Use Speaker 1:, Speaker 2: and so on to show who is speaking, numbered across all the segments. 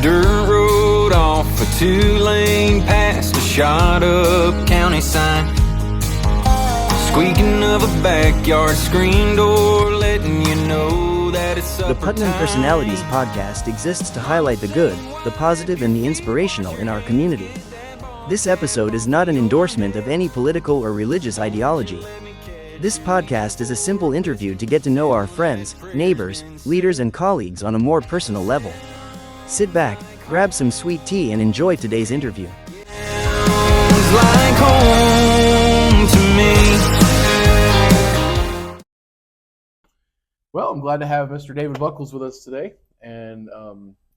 Speaker 1: dirt road off a 2-lane past a shot up county sign. Squeaking of a backyard screen door letting you know that it's
Speaker 2: The Putnam Personalities podcast exists to highlight the good, the positive, and the inspirational in our community. This episode is not an endorsement of any political or religious ideology. This podcast is a simple interview to get to know our friends, neighbors, leaders, and colleagues on a more personal level. Sit back, grab some sweet tea, and enjoy today's interview.
Speaker 1: Sounds like home to me.
Speaker 3: Well, I'm glad to have Mr. David Buckles with us today, and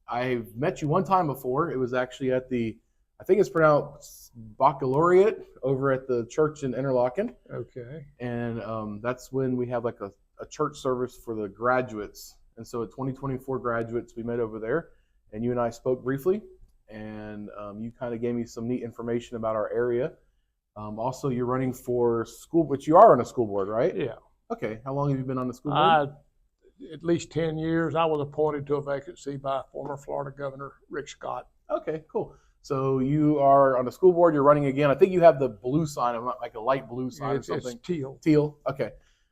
Speaker 3: I've met you one time before. It was actually at the, I think it's pronounced Baccalaureate over at the church in Interlaken.
Speaker 4: Okay.
Speaker 3: And that's when we have like a church service for the graduates. And so at 2024 graduates, we met over there, and you and I spoke briefly, and you kind of gave me some neat information about our area. Also, you're running for school, but you are on a school board, right?
Speaker 4: Yeah.
Speaker 3: Okay. How long have you been on the school board?
Speaker 4: At least 10 years. I was appointed to a vacancy by former Florida Governor Rick Scott.
Speaker 3: Okay, cool. So you are on the school board. You're running again. I think you have the blue sign, like a light blue sign or something.
Speaker 4: It's teal.
Speaker 3: Teal. Okay.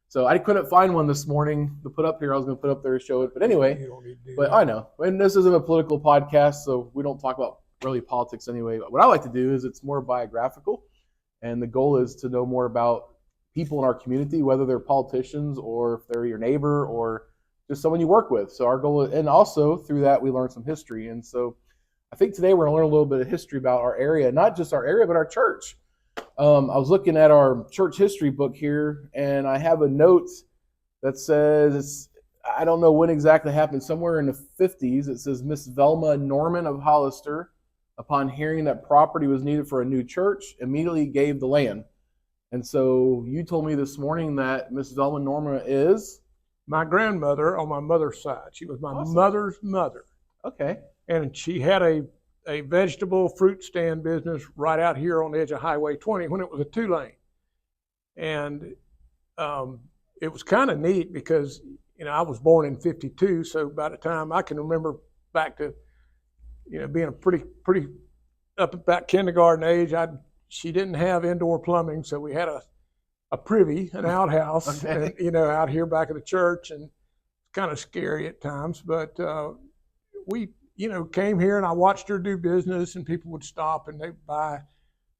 Speaker 3: So I couldn't find one this morning to put up here. I was going to put up there to show it, but anyway.
Speaker 4: You don't need to do
Speaker 3: But
Speaker 4: that.
Speaker 3: I know, and this isn't a political podcast, so we don't talk about really politics anyway. But what I like to do is it's more biographical, and the goal is to know more about people in our community, whether they're politicians or if they're your neighbor or just someone you work with. So our goal, and also through that we learn some history. And so I think today we're going to learn a little bit of history about our area, not just our area, but our church. I was looking at our church history book here, and I have a note that says, I don't know when exactly happened, somewhere in the 50s. It says Miss Velma Norman of Hollister, upon hearing that property was needed for a new church, immediately gave the land. And so you told me this morning that Miss Velma Norman is?
Speaker 4: My grandmother on my mother's side. She was my
Speaker 3: Awesome.
Speaker 4: mother's mother.
Speaker 3: Okay.
Speaker 4: And she had a vegetable fruit stand business right out here on the edge of Highway 20 when it was a 2-lane. And it was kind of neat because, I was born in 52. So by the time I can remember back to, being a pretty up about kindergarten age, she didn't have indoor plumbing. So we had a privy, an outhouse,
Speaker 3: Okay.
Speaker 4: and, out here back at the church, and it's kind of scary at times. But we, came here, and I watched her do business, and people would stop and they'd buy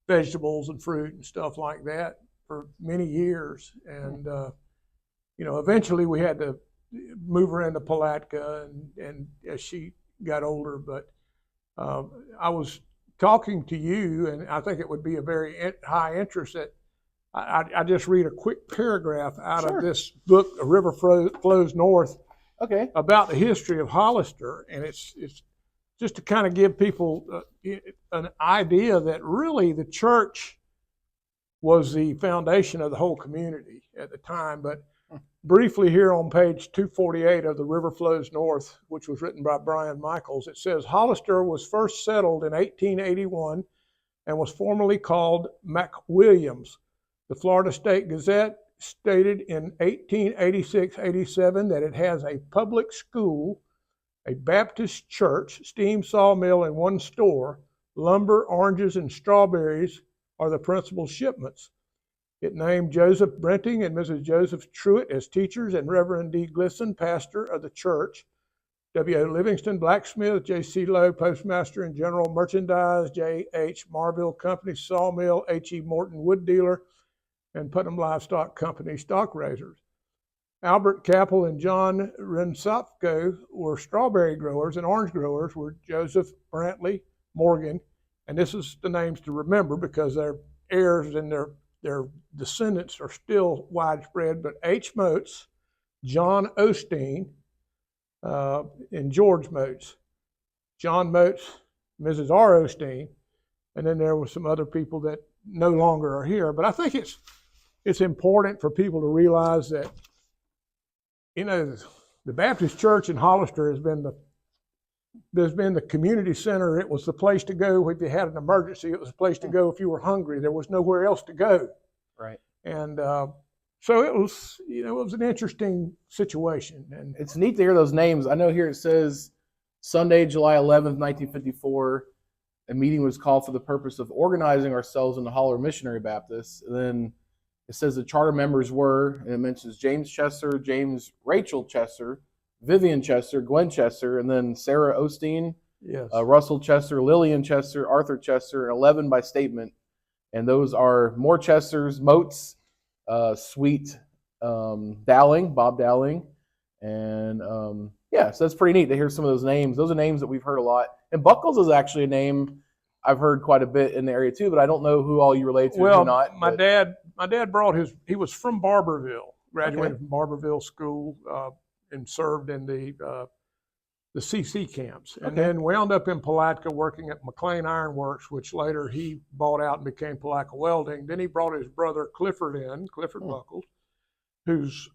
Speaker 4: vegetables and fruit and stuff like that for many years. And eventually we had to move her into Palatka, and as she got older. But I was talking to you, and I think it would be a very high interest that I just read a quick paragraph out
Speaker 3: Sure.
Speaker 4: of this book, A River Flows North,
Speaker 3: Okay.
Speaker 4: about the history of Hollister. And it's just to kind of give people an idea that really the church was the foundation of the whole community at the time. But briefly here on page 248 of The River Flows North, which was written by Brian Michaels, it says, Hollister was first settled in 1881 and was formerly called McWilliams. The Florida State Gazette stated in 1886-87 that it has a public school, a Baptist church, steam sawmill, and 1 store. Lumber, oranges, and strawberries are the principal shipments. It named Joseph Brenting and Mrs. Joseph Truitt as teachers, and Reverend D. Glisson, pastor of the church. W.O. Livingston, blacksmith. J.C. Lowe, postmaster and general merchandise. J.H. Marville Company, sawmill. H.E. Morton, wood dealer. And Putnam Livestock Company, stock raisers. Albert Capel and John Rensopko were strawberry growers, and orange growers were Joseph Brantley Morgan. And this is the names to remember because their heirs and their descendants are still widespread. But H. Moats, John Osteen, and George Moats. John Moats, Mrs. R. Osteen, and then there were some other people that no longer are here. But I think it's important for people to realize that, the Baptist Church in Hollister has been the community center. It was the place to go if you had an emergency. It was the place to go if you were hungry. There was nowhere else to go.
Speaker 3: Right.
Speaker 4: And so it was, it was an interesting situation. And
Speaker 3: It's neat to hear those names. I know here it says Sunday, July 11th, 1954, a meeting was called for the purpose of organizing ourselves in the Holler Missionary Baptists. And then it says the charter members were, and it mentions James Chester, James Rachel Chester, Vivian Chester, Gwen Chester, and then Sarah Osteen,
Speaker 4: Yes.
Speaker 3: Russell Chester, Lillian Chester, Arthur Chester, and 11 by statement. And those are More Chesters, Moats, Sweet, Dowling, Bob Dowling. And so that's pretty neat to hear some of those names. Those are names that we've heard a lot. And Buckles is actually a name I've heard quite a bit in the area too, but I don't know who all you relate to and who not.
Speaker 4: My dad brought he was from Barberville, graduated from Barberville School, and served in the CC camps, and then wound up in Palatka working at McLean Iron Works, which later he bought out and became Palatka Welding. Then he brought his brother Clifford Buckles, whose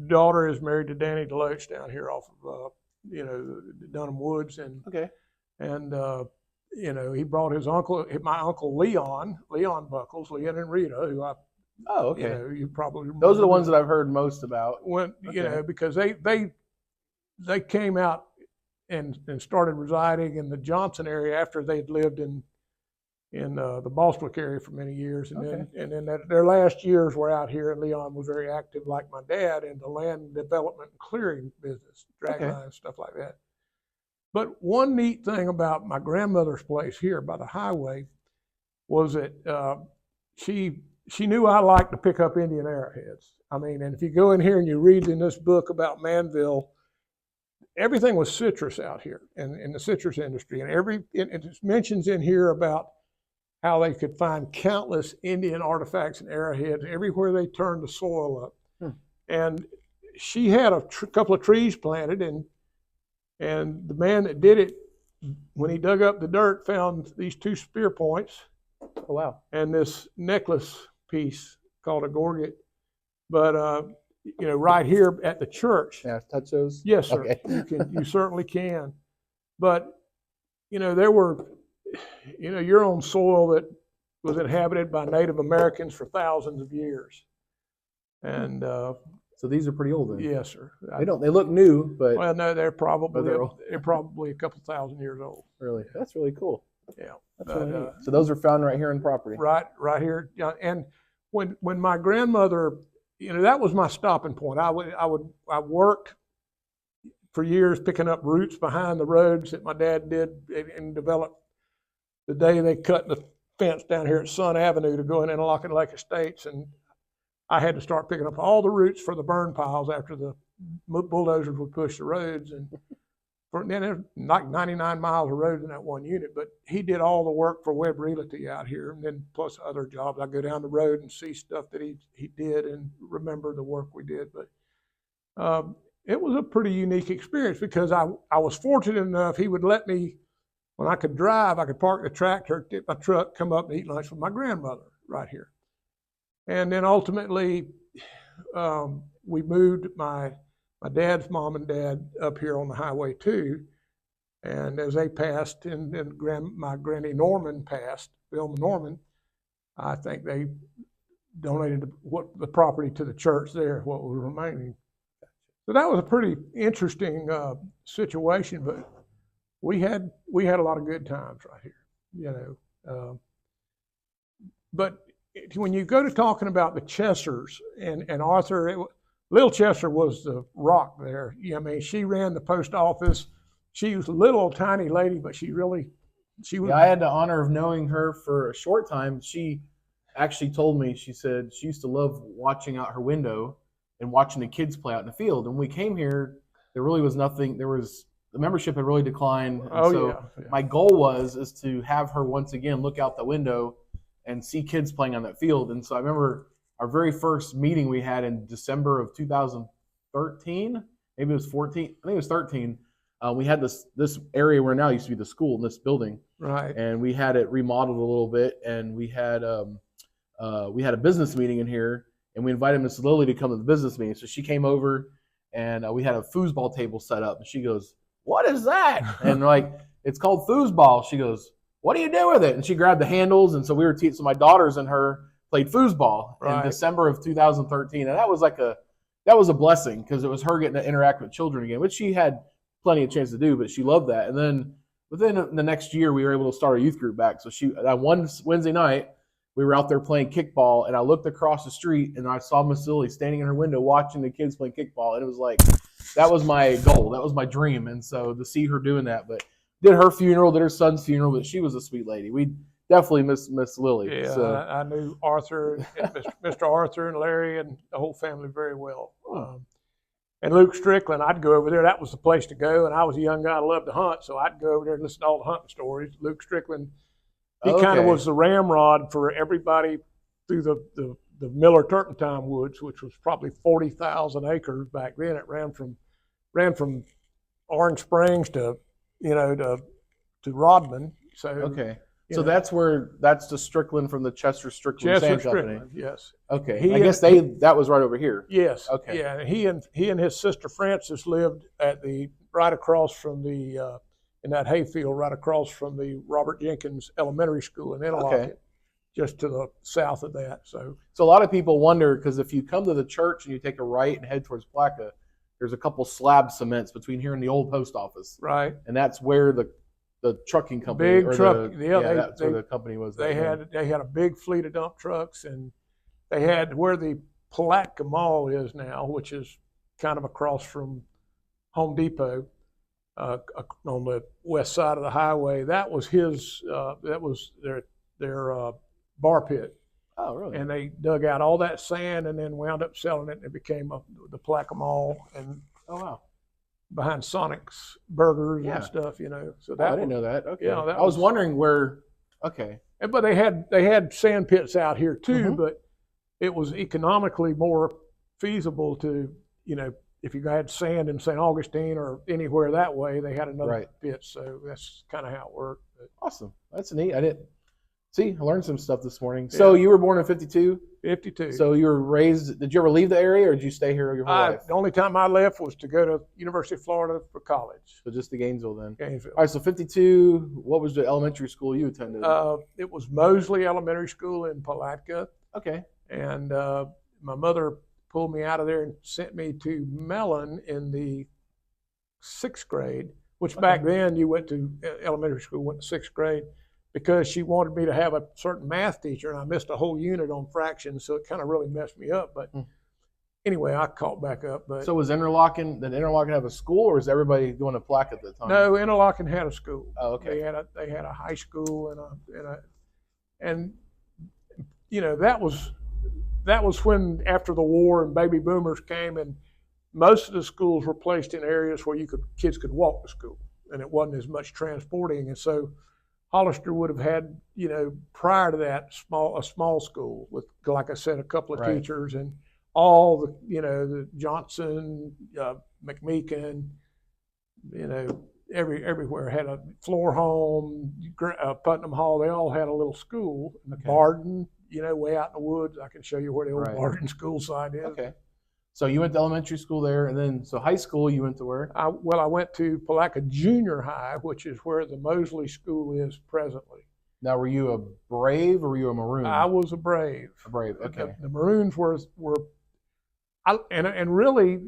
Speaker 4: daughter is married to Danny Deloach down here off of Dunham Woods, and he brought my uncle Leon Buckles, Leon and Rita, who I you probably remember.
Speaker 3: Those are the ones that I've heard most about.
Speaker 4: Because they came out and started residing in the Johnson area after they'd lived in the Bostwick area for many years, and then their last years were out here. And Leon was very active, like my dad, in the land development and clearing business, drag lines, stuff like that. But one neat thing about my grandmother's place here by the highway was that she knew I liked to pick up Indian arrowheads. I mean, and if you go in here and you read in this book about Manville, everything was citrus out here in the citrus industry. And it mentions in here about how they could find countless Indian artifacts and arrowheads everywhere they turned the soil up. And she had a couple of trees planted, and the man that did it, when he dug up the dirt, found these 2 spear points.
Speaker 3: Oh, wow.
Speaker 4: And this necklace piece called a gorget. But right here at the church.
Speaker 3: Yeah, touch those?
Speaker 4: Yes, sir.
Speaker 3: Okay.
Speaker 4: You certainly can. But, there were, you're on soil that was inhabited by Native Americans for thousands of years. And
Speaker 3: so these are pretty old then?
Speaker 4: Yes, sir.
Speaker 3: They look new, but
Speaker 4: well, no, they're probably a couple thousand years old.
Speaker 3: Really? That's really cool.
Speaker 4: Yeah.
Speaker 3: That's really neat. So those are found right here in property.
Speaker 4: Right here. And when my grandmother, that was my stopping point. I worked for years picking up roots behind the roads that my dad did and developed. The day they cut the fence down here at Sun Avenue to go in Interlochen Lake Estates, and I had to start picking up all the roots for the burn piles after the bulldozers would push the roads. And then there's like 99 miles of roads in that one unit, but he did all the work for Webb Realty out here, and then plus other jobs. I go down the road and see stuff that he did and remember the work we did. But it was a pretty unique experience because I was fortunate enough he would let me, when I could drive, I could park the tractor, get my truck, come up and eat lunch with my grandmother right here. And then ultimately, we moved my dad's mom and dad up here on the highway too. And as they passed, and then my Granny Norman passed, Vilma Norman, I think they donated the property to the church there, what was remaining. So that was a pretty interesting situation, but we had a lot of good times right here, but when you go to talking about the Chesters and Arthur, Lil Chester was the rock there. I mean, she ran the post office. She was a little tiny lady, but she was.
Speaker 3: Yeah, I had the honor of knowing her for a short time. She actually told me, she said she used to love watching out her window and watching the kids play out in the field. And when we came here, there really was nothing. The membership had really declined. And my goal is to have her once again look out the window and see kids playing on that field. And so I remember our very first meeting we had in December of 2013, maybe it was 14, I think it was 13. We had this area where now used to be the school in this building.
Speaker 4: Right.
Speaker 3: And we had it remodeled a little bit, and we had a business meeting in here, and we invited Miss Lily to come to the business meeting. So she came over, and we had a foosball table set up, and she goes, "What is that?" And like, "It's called foosball." She goes, "What do you do with it?" And she grabbed the handles, and so we were teaching. So my daughters and her played foosball in December of 2013, and that was a blessing because it was her getting to interact with children again, which she had plenty of chance to do, but she loved that. And then within the next year, we were able to start a youth group back. So that one Wednesday night, we were out there playing kickball, and I looked across the street, and I saw Miss Lily standing in her window watching the kids play kickball, and it was like, that was my goal, that was my dream, and so to see her doing that, but did her funeral, did her son's funeral, but she was a sweet lady. We definitely miss Lily.
Speaker 4: Yeah,
Speaker 3: so.
Speaker 4: I knew Arthur, and Mr. Arthur, and Larry, and the whole family very well. And Luke Strickland, I'd go over there. That was the place to go, and I was a young guy, I loved to hunt, so I'd go over there and listen to all the hunting stories. Luke Strickland. He kind of was the ramrod for everybody through the Miller Turpentine Woods, which was probably 40,000 acres back then. It ran from Orange Springs to Rodman. So
Speaker 3: okay, so that's the Strickland from the Chester Strickland Sand Company.
Speaker 4: Yes.
Speaker 3: Okay, I guess that was right over here.
Speaker 4: Yes.
Speaker 3: Okay.
Speaker 4: Yeah, and he and his sister Frances lived right across from in that hayfield right across from the Robert Jenkins Elementary School in Interlochen, just to the south of that. So
Speaker 3: a lot of people wonder, because if you come to the church and you take a right and head towards Placa, there's a couple slab cements between here and the old post office.
Speaker 4: Right.
Speaker 3: And that's where the trucking company,
Speaker 4: that's where
Speaker 3: the company was.
Speaker 4: They had a big fleet of dump trucks, and they had where the Palatka Mall is now, which is kind of across from Home Depot. On the west side of the highway, that was their bar pit.
Speaker 3: Oh, really?
Speaker 4: And they dug out all that sand and then wound up selling it, and it became the Palatka Mall, and behind Sonic's Burgers and stuff, So
Speaker 3: I didn't know that. Okay,
Speaker 4: yeah,
Speaker 3: I was wondering where. Okay,
Speaker 4: but they had sand pits out here too, but it was economically more feasible to if you had sand in St. Augustine or anywhere that way, they had another pit. So that's kind of how it worked. But
Speaker 3: awesome. That's neat. I learned some stuff this morning. So you were born in 52?
Speaker 4: 52.
Speaker 3: So you were raised, did you ever leave the area, or did you stay here your whole life?
Speaker 4: The only time I left was to go to University of Florida for college.
Speaker 3: So just to Gainesville then?
Speaker 4: Gainesville.
Speaker 3: All right, so 52, what was the elementary school you attended?
Speaker 4: It was Mosley Elementary School in Palatka.
Speaker 3: Okay.
Speaker 4: And my mother pulled me out of there and sent me to Mellon in the 6th grade, which back then you went to elementary school, went to 6th grade, because she wanted me to have a certain math teacher, and I missed a whole unit on fractions, so it kind of really messed me up. But anyway, I caught back up. But
Speaker 3: so did Interlochen have a school, or was everybody going to Plaque at the time?
Speaker 4: No, Interlochen had a school.
Speaker 3: Oh, okay.
Speaker 4: They had a high school and that was when, after the war and baby boomers came, and most of the schools were placed in areas where kids could walk to school, and it wasn't as much transporting. And so Hollister would have had, prior to that, a small school with, like I said, a couple of teachers, and all the Johnson, McMeekin, everywhere had a Floor Home, Putnam Hall. They all had a little school. Barden, way out in the woods. I can show you where the old Barden school site is.
Speaker 3: Okay. So you went to elementary school there, and then high school you went to where?
Speaker 4: I went to Palatka Junior High, which is where the Mosley School is presently.
Speaker 3: Now, were you a Brave or were you a Maroon?
Speaker 4: I was a Brave.
Speaker 3: A Brave, okay.
Speaker 4: The Maroons were really,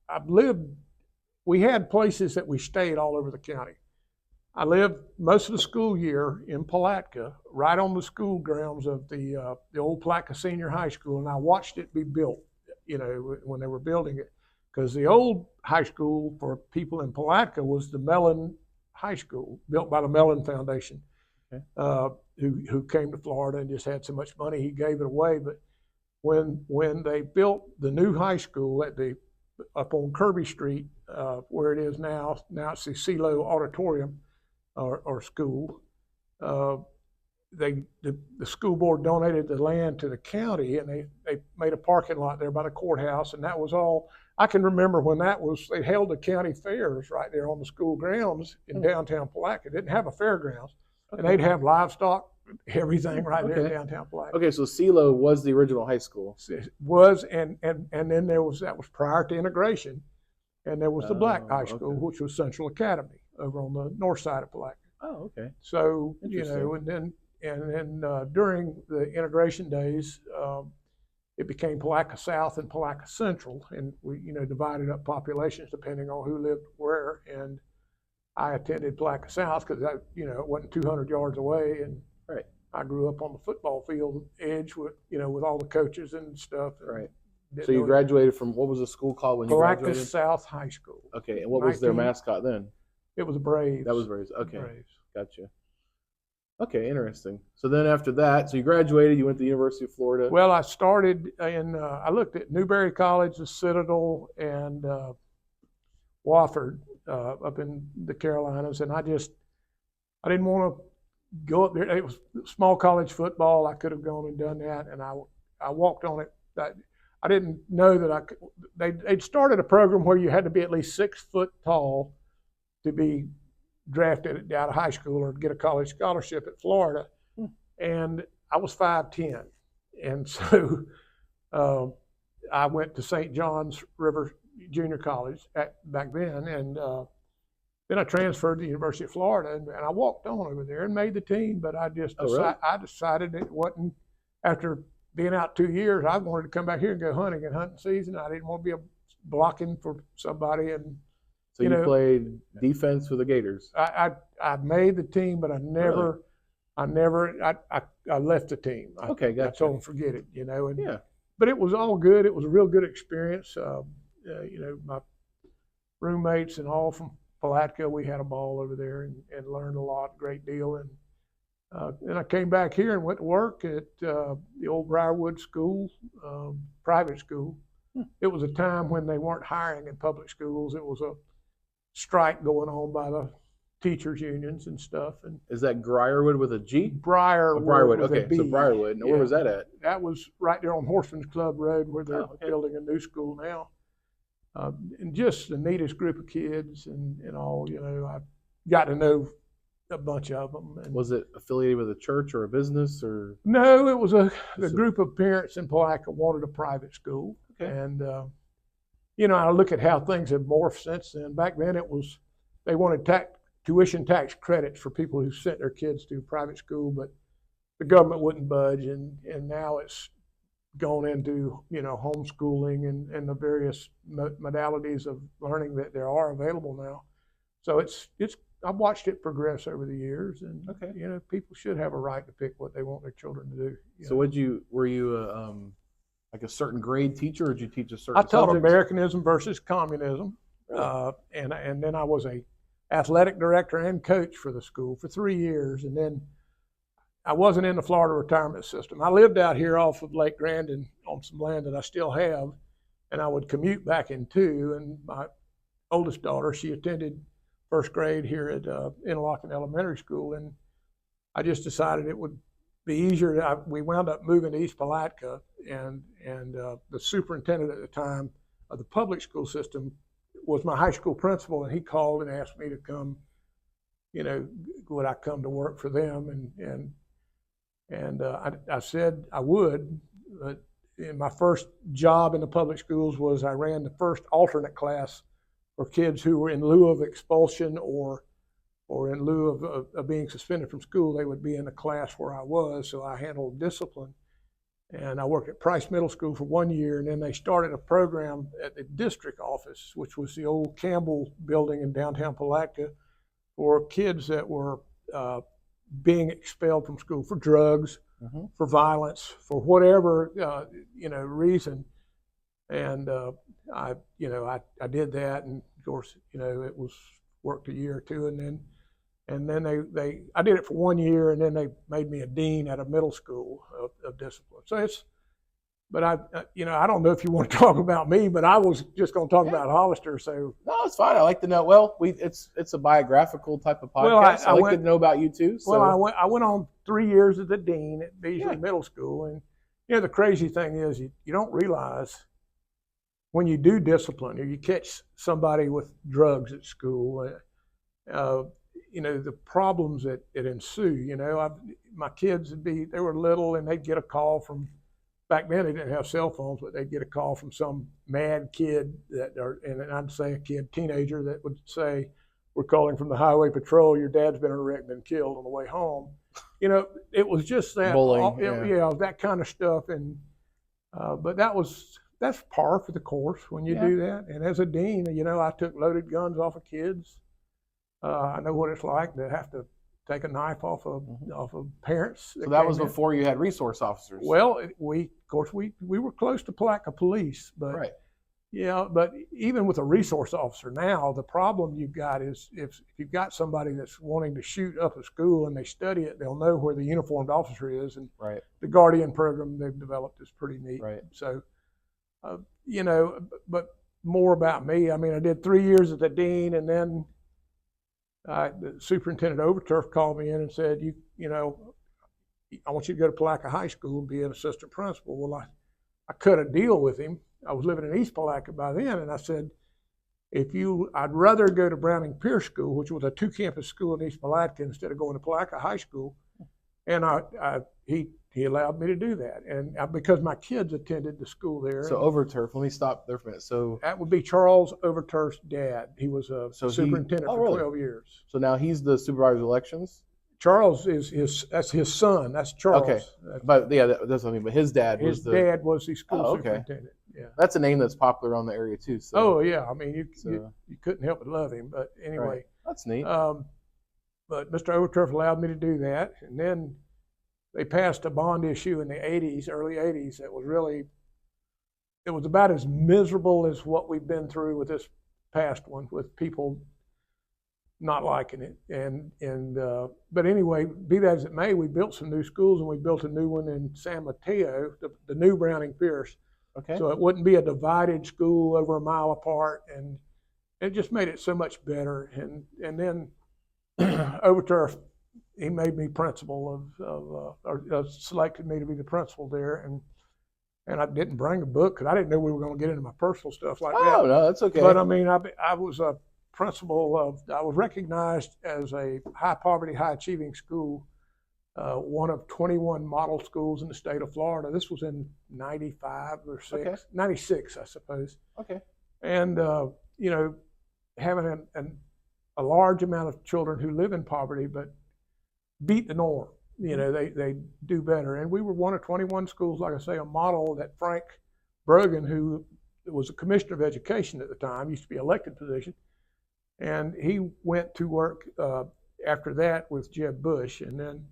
Speaker 4: I've lived. We had places that we stayed all over the county. I lived most of the school year in Palatka, right on the school grounds of the old Palatka Senior High School, and I watched it be built, when they were building it. Because the old high school for people in Palatka was the Mellon High School, built by the Mellon Foundation, who came to Florida and just had so much money, he gave it away. But when they built the new high school up on Kirby Street, where it is now it's the CeeLo Auditorium or school. The school board donated the land to the county, and they made a parking lot there by the courthouse, and that was all. I can remember when they held the county fairs right there on the school grounds in downtown Palatka. It didn't have a fairgrounds, and they'd have livestock, everything right there in downtown Palatka.
Speaker 3: Okay, so CeeLo was the original high school.
Speaker 4: It was, and then that was prior to integration, and there was the Black High School, which was Central Academy over on the north side of Palatka.
Speaker 3: Oh, okay.
Speaker 4: So and then during the integration days, it became Palatka South and Palatka Central, and we, divided up populations depending on who lived where. And I attended Palatka South because it wasn't 200 yards away, and
Speaker 3: Right.
Speaker 4: I grew up on the football field edge with all the coaches and stuff. And
Speaker 3: Right. So you graduated from, what was the school called when you
Speaker 4: Palatka
Speaker 3: graduated?
Speaker 4: South High School.
Speaker 3: Okay, and what was their mascot then?
Speaker 4: It was Braves.
Speaker 3: That was Braves. Okay,
Speaker 4: Braves.
Speaker 3: gotcha. Okay, interesting. So then after that, so you graduated, you went to the University of Florida.
Speaker 4: Well, I started I looked at Newberry College, the Citadel, and Wofford up in the Carolinas, and I didn't want to go up there. It was small college football. I could have gone and done that, and I walked on it. I didn't know that I could. They'd started a program where you had to be at least 6 foot tall to be drafted out of high school or get a college scholarship at Florida, and I was 5'10", and so I went to St. John's River Junior College back then, and then I transferred to the University of Florida, and I walked on over there and made the team. But I just I decided it wasn't, after being out 2 years, I wanted to come back here and go hunting and hunting season. I didn't want to be blocking for somebody. And
Speaker 3: so you played defense for the Gators.
Speaker 4: I made the team, but I left the team.
Speaker 3: Okay, gotcha.
Speaker 4: I told them forget it, And,
Speaker 3: yeah.
Speaker 4: But it was all good. It was a real good experience. My roommates and all from Palatka, we had a ball over there and learned a great deal. And I came back here and went to work at the old Briarwood School, private school. It was a time when they weren't hiring in public schools. It was a strike going on by the teachers unions and stuff. And
Speaker 3: is that Briarwood with a G?
Speaker 4: Briarwood.
Speaker 3: Okay, so Briarwood. Now, where was that at?
Speaker 4: That was right there on Horseman's Club Road, where they're building a new school now. And just the neatest group of kids and all. I got to know a bunch of them. And was it affiliated with a church or a business or? No, it was a group of parents in Palatka wanted a private school. Okay. And I look at how things have morphed since then. Back then they wanted tuition tax credits for people who sent their kids to private school, but the government wouldn't budge, and now it's gone into homeschooling and the various modalities of learning that there are available now. So I've watched it progress over the years, and people should have a right to pick what they want their children to do. So were you like a certain grade teacher, or did you teach a certain? I taught subjects? Americanism versus communism, really? And then I was a athletic director and coach for the school for 3 years, and then I wasn't in the Florida retirement system. I lived out here off of Lake Grandin on some land that I still have, and I would commute back in too. And my oldest daughter, she attended first grade here at Interlochen Elementary School, and I just decided it would be easier. We wound up moving to East Palatka, and the superintendent at the time of the public school system was my high school principal, and he called and asked me to come, would I come to work for them? And I said I would, but my first job in the public schools was I ran the first alternate class for kids who were in lieu of expulsion or in lieu of being suspended from school. They would be in the class where I was, so I handled discipline. And I worked at Price Middle School for 1 year, and then they started a program at the district office, which was the old Campbell building in downtown Palatka, for kids that were being expelled from school for drugs, for violence, for whatever reason. And I did that, and of course it was worked a year or two, and then I did it for 1 year, and then they made me a dean at a middle school of discipline. So but I don't know if you want to talk about me, but I was just going to talk about Hollister. So
Speaker 3: no, it's fine. I like to know. Well, it's a biographical type of podcast. Well, I like to know about you too. So.
Speaker 4: Well, I went on 3 years as a dean at Beasley Middle School, and the crazy thing is you don't realize when you do discipline or you catch somebody with drugs at school, the problems that ensue. My kids they were little, and they'd get a call from. Back then, they didn't have cell phones, but they'd get a call from some mad kid and I'd say a teenager that would say, "We're calling from the highway patrol. Your dad's been in a wreck, been killed on the way home." It was just that
Speaker 3: bullying,
Speaker 4: that kind of stuff. And But that's par for the course when you do that. And as a dean, I took loaded guns off of kids. I know what it's like to have to take a knife off of parents.
Speaker 3: So that was before you had resource officers.
Speaker 4: Well, we were close to Palatka Police, but
Speaker 3: right.
Speaker 4: Yeah, but even with a resource officer now, the problem you've got is if you've got somebody that's wanting to shoot up a school and they study it, they'll know where the uniformed officer is. And
Speaker 3: right.
Speaker 4: the Guardian program they've developed is pretty neat.
Speaker 3: Right.
Speaker 4: So, but more about me. I mean, I did 3 years as the dean, and then the superintendent Overturf called me in and said, I want you to go to Palatka High School and be an assistant principal. Well, I cut a deal with him. I was living in East Palatka by then, and I said, I'd rather go to Browning Pierce School, which was a 2-campus school in East Palatka, instead of going to Palatka High School. And he allowed me to do that, and because my kids attended the school there.
Speaker 3: So Overturf, let me stop there for a minute. So
Speaker 4: that would be Charles Overturf's dad. He was a superintendent for 12 years.
Speaker 3: So now he's the supervisor of elections?
Speaker 4: Charles that's his son. That's Charles.
Speaker 3: Okay, but yeah, that's what I mean. But his dad was
Speaker 4: dad was the school superintendent. Yeah,
Speaker 3: that's a name that's popular on the area too. So.
Speaker 4: Oh yeah, I mean you couldn't help but love him. But anyway,
Speaker 3: right. That's neat.
Speaker 4: But Mr. Overturf allowed me to do that, and then they passed a bond issue in the early 80s. It was about as miserable as what we've been through with this past one, with people not liking it. But anyway, be that as it may, we built some new schools, and we built a new one in San Mateo, the new Browning Pierce.
Speaker 3: Okay.
Speaker 4: So it wouldn't be a divided school over a mile apart, and it just made it so much better. And then Overturf, he made me principal or selected me to be the principal there, and I didn't bring a book because I didn't know we were going to get into my personal stuff like that.
Speaker 3: Oh no, that's okay.
Speaker 4: But I mean, I was a principal I was recognized as a high poverty, high achieving school, one of 21 model schools in the state of Florida. This was in 95 or 96, I suppose.
Speaker 3: Okay.
Speaker 4: And having a large amount of children who live in poverty but beat the norm. They do better. And we were one of 21 schools, like I say, a model that Frank Brogan, who was a commissioner of education at the time, used to be elected position, and he went to work after that with Jeb Bush, and then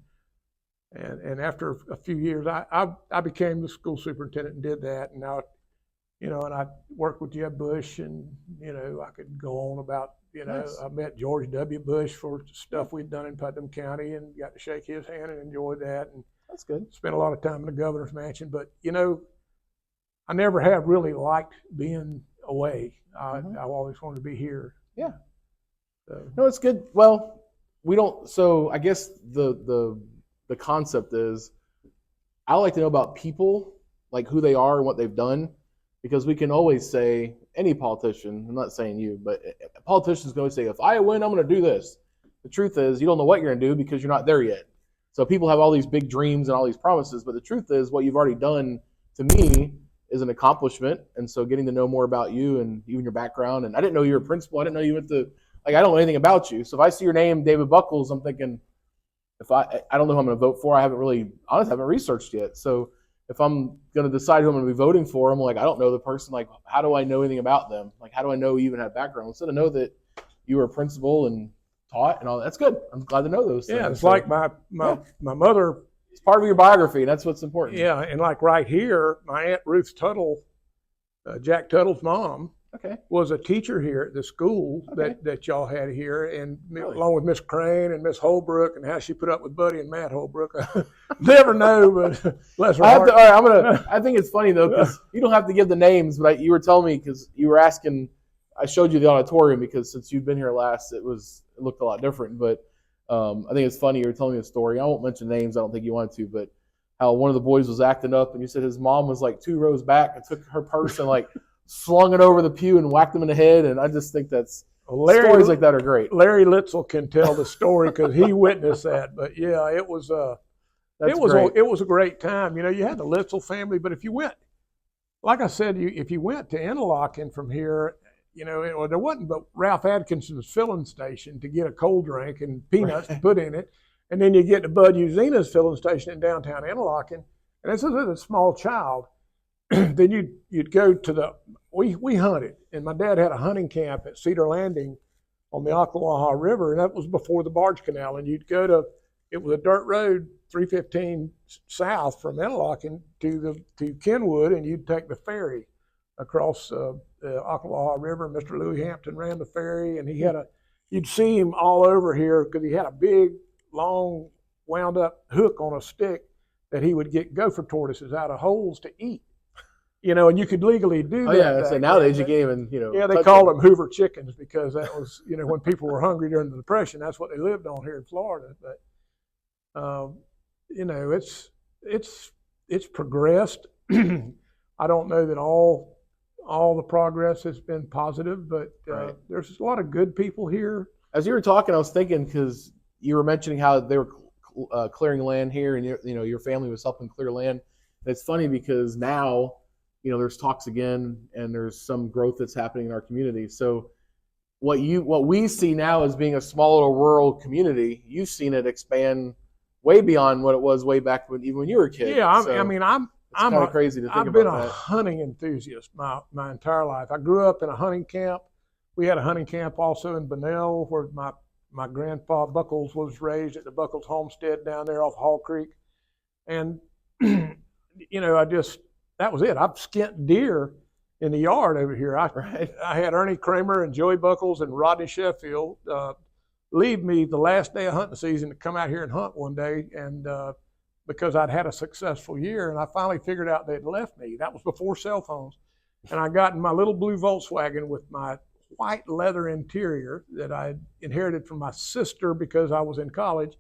Speaker 4: and after a few years, I became the school superintendent and did that, and now, and I worked with Jeb Bush, and I could go on about.
Speaker 3: Nice.
Speaker 4: I met George W. Bush for stuff we'd done in Putnam County and got to shake his hand and enjoyed that. And
Speaker 3: that's good.
Speaker 4: Spent a lot of time in the governor's mansion. But, I never have really liked being away. I always wanted to be here.
Speaker 3: Yeah.
Speaker 4: So.
Speaker 3: No, it's good. Well, we don't. So I guess the concept is I like to know about people, like who they are and what they've done, because we can always say, any politician, I'm not saying you, but politicians can always say, if I win, I'm going to do this. The truth is, you don't know what you're going to do because you're not there yet. So people have all these big dreams and all these promises, but the truth is, what you've already done, to me, is an accomplishment. And so getting to know more about you and even your background, and I didn't know you were a principal. I didn't know you went to, I don't know anything about you. So if I see your name, David Buckles, I'm thinking, I don't know who I'm going to vote for. I haven't researched yet. So if I'm going to decide who I'm going to be voting for, I'm like, I don't know the person. Like, how do I know anything about them? Like, how do I know you even have background? Instead of know that you were a principal and taught and all that. That's good. I'm glad to know those things.
Speaker 4: Yeah, it's like my mother.
Speaker 3: It's part of your biography, and that's what's important.
Speaker 4: Yeah, and like right here, my Aunt Ruth Tuttle, Jack Tuttle's mom, was a teacher here at the school that y'all had here, and along with Miss Crane and Miss Holbrook, and how she put up with Buddy and Matt Holbrook. Never know, but bless her heart.
Speaker 3: I think it's funny though, because you don't have to give the names, but you were telling me because you were asking. I showed you the auditorium because since you've been here last, it looked a lot different. But I think it's funny you're telling me a story. I won't mention names. I don't think you wanted to, but how one of the boys was acting up, and you said his mom was like 2 rows back and took her purse and like slung it over the pew and whacked him in the head. And I just think stories like that are great.
Speaker 4: Larry Litzel can tell the story because he witnessed that. But yeah, it was a great time. You had the Litzel family, but if you went, like I said, if you went to Interlachen from here, there wasn't but Ralph Atkinson's filling station to get a cold drink and peanuts to put in it. And then you get to Bud Uzina's filling station in downtown Interlachen. And this is a small child. then you'd go to we hunted, and my dad had a hunting camp at Cedar Landing on the Ocklawaha River, and that was before the barge canal. And you'd go to, it was a dirt road, 315 south from Interlochen to Kenwood, and you'd take the ferry across the Ocklawaha River. Mr. Louis Hampton ran the ferry, and you'd see him all over here because he had a big, long, wound up hook on a stick that he would get gopher tortoises out of holes to eat. And you could legally do that.
Speaker 3: Oh yeah, so nowadays you can't even,
Speaker 4: Yeah, they called them Hoover chickens because that was, when people were hungry during the Depression, that's what they lived on here in Florida. But, it's progressed. I don't know that all the progress has been positive, but
Speaker 3: Right.
Speaker 4: There's a lot of good people here.
Speaker 3: As you were talking, I was thinking, because you were mentioning how they were clearing land here, and your family was helping clear land. And it's funny because now, there's talks again, and there's some growth that's happening in our community. So what we see now as being a small little rural community, you've seen it expand way beyond what it was way back even when you were a kid.
Speaker 4: Yeah,
Speaker 3: So
Speaker 4: I'm
Speaker 3: it's kind of crazy to think
Speaker 4: I've
Speaker 3: about
Speaker 4: been
Speaker 3: that.
Speaker 4: a hunting enthusiast my entire life. I grew up in a hunting camp. We had a hunting camp also in Bunnell, where my grandpa Buckles was raised at the Buckles homestead down there off Hall Creek. And, that was it. I've skinned deer in the yard over here.
Speaker 3: Right.
Speaker 4: I had Ernie Kramer and Joey Buckles and Rodney Sheffield leave me the last day of hunting season to come out here and hunt one day, and because I'd had a successful year, and I finally figured out they'd left me. That was before cell phones. And I got in my little blue Volkswagen with my white leather interior that I inherited from my sister because I was in college.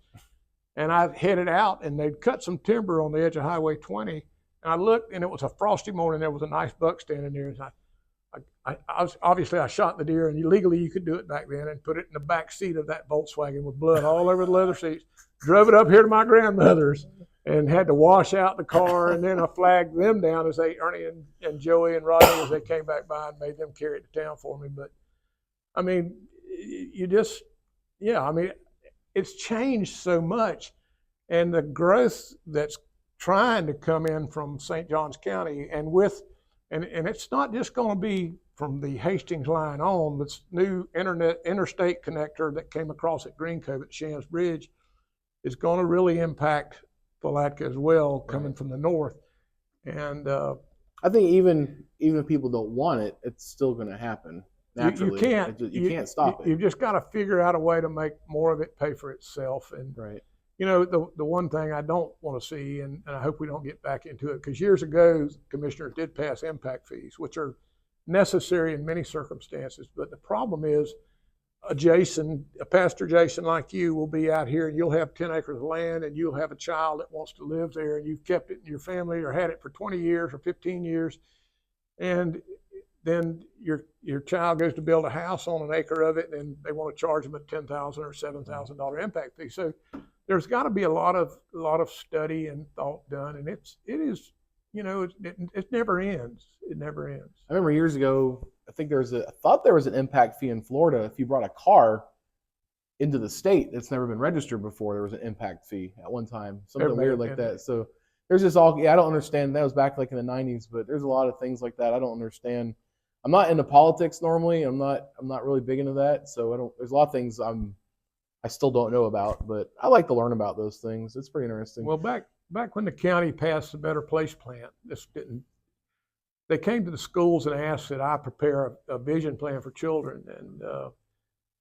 Speaker 4: And I headed out, and they'd cut some timber on the edge of Highway 20. And I looked, and it was a frosty morning. There was a nice buck standing there. And I shot the deer, and legally you could do it back then, and put it in the back seat of that Volkswagen with blood all over the leather seats. Drove it up here to my grandmother's and had to wash out the car, and then I flagged them down as Ernie and Joey and Rodney, as they came back by, and made them carry it to town for me. But I mean, it's changed so much, and the growth that's trying to come in from St. Johns County, and it's not just going to be from the Hastings line on. This new interstate connector that came across at Green Cove at Shands Bridge is going to really impact Palatka as well, coming from the north. And
Speaker 3: I think even if people don't want it, it's still going to happen naturally. You can't stop it.
Speaker 4: You've just got to figure out a way to make more of it pay for itself. And
Speaker 3: Right.
Speaker 4: The one thing I don't want to see, and I hope we don't get back into it, because years ago, commissioners did pass impact fees, which are necessary in many circumstances. But the problem is, a Pastor Jason like you will be out here, and you'll have 10 acres of land, and you'll have a child that wants to live there, and you've kept it in your family or had it for 20 years or 15 years. And then your child goes to build a house on an acre of it, and they want to charge them a $10,000 or $7,000 impact fee. So there's got to be a lot of study and thought done, and it never ends. It never ends.
Speaker 3: I remember years ago, I thought there was an impact fee in Florida if you brought a car into the state that's never been registered before. There was an impact fee at one time, something weird like that. So there's just I don't understand. That was back like in the 90s, but there's a lot of things like that I don't understand. I'm not into politics normally. I'm not really big into that. So there's a lot of things I still don't know about, but I like to learn about those things. It's pretty interesting.
Speaker 4: Well, back when the county passed the Better Place plan, they came to the schools and asked that I prepare a vision plan for children.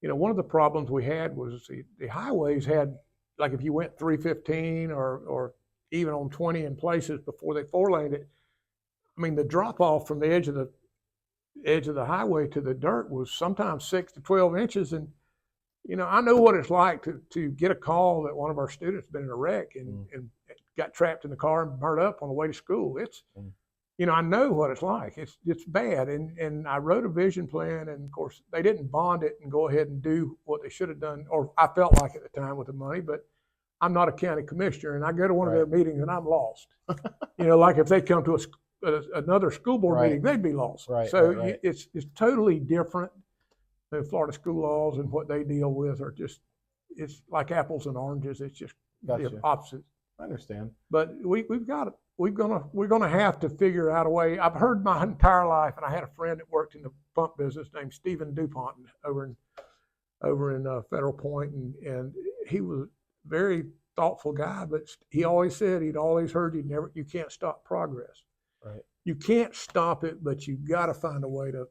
Speaker 4: And one of the problems we had was the highways had, like if you went 315 or even on 20 in places before they four-laned it, I mean, the drop off from the edge of the highway to the dirt was sometimes 6 to 12 inches. And I know what it's like to get a call that one of our students been in a wreck and got trapped in the car and burned up on the way to school. I know what it's like. It's bad. And I wrote a vision plan, and of course they didn't bond it and go ahead and do what they should have done, or I felt like at the time with the money, but I'm not a county commissioner, and I go to one of their meetings and I'm lost. Like if they come to another school board meeting, they'd be lost.
Speaker 3: Right.
Speaker 4: It's totally different. The Florida school laws and what they deal with it's like apples and oranges. It's just the opposite.
Speaker 3: I understand.
Speaker 4: But we've got we're gonna have to figure out a way. I've heard my entire life, and I had a friend that worked in the pump business named Stephen DuPont over in Federal Point, and he was a very thoughtful guy, but he always said he'd always heard you can't stop progress.
Speaker 3: Right.
Speaker 4: You can't stop it, but you got to find a way to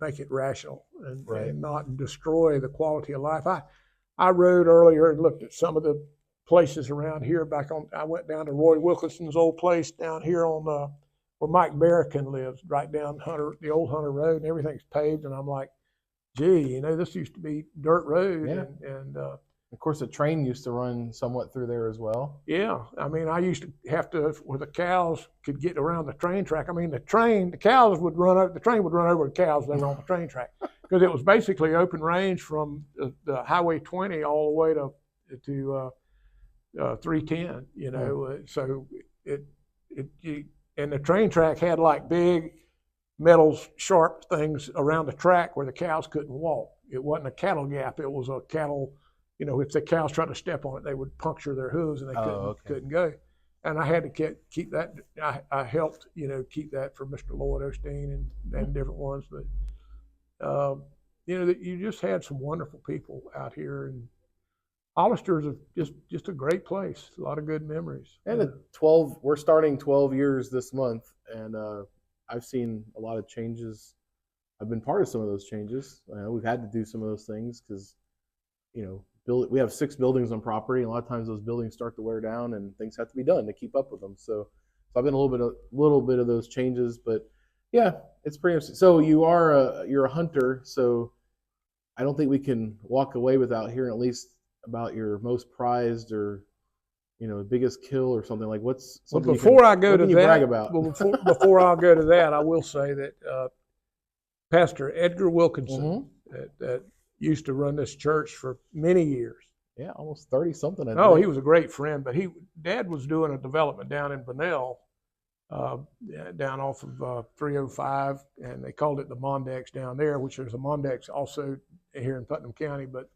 Speaker 4: make it rational and not destroy the quality of life. I rode earlier and looked at some of the places around here. I went down to Roy Wilkinson's old place down here on where Mike Barrican lives, right down the old Hunter Road, and everything's paved. And I'm like, gee, this used to be dirt road.
Speaker 3: Yeah.
Speaker 4: And
Speaker 3: of course, the train used to run somewhat through there as well.
Speaker 4: Yeah, I mean, I used to have to, where the cows could get around the train track. I mean, the train would run over the cows that were on the train track, because it was basically open range from the Highway 20 all the way to 310. So and the train track had like big metal sharp things around the track where the cows couldn't walk. It wasn't a cattle gap; it was a cattle. If the cows tried to step on it, they would puncture their hooves and they couldn't go. And I had to keep that. I helped, keep that for Mr. Lloyd Osteen and different ones. But you just had some wonderful people out here, and Hollister's just a great place. A lot of good memories.
Speaker 3: And we're starting 12 years this month, and I've seen a lot of changes. I've been part of some of those changes. We've had to do some of those things because, we have 6 buildings on property, and a lot of times those buildings start to wear down, and things have to be done to keep up with them. So I've been a little bit of those changes, but yeah, it's pretty interesting. So you're a hunter, so I don't think we can walk away without hearing at least about your most prized or biggest kill or something. Like what's something
Speaker 4: before I go to that,
Speaker 3: brag about?
Speaker 4: Well, before I go to that, I will say that Pastor Edgar Wilkinson that used to run this church for many years.
Speaker 3: Yeah, almost 30 something.
Speaker 4: He was a great friend, but Dad was doing a development down in Bunnell, down off of 305, and they called it the Mondex down there, which there's a Mondex also here in Putnam County, but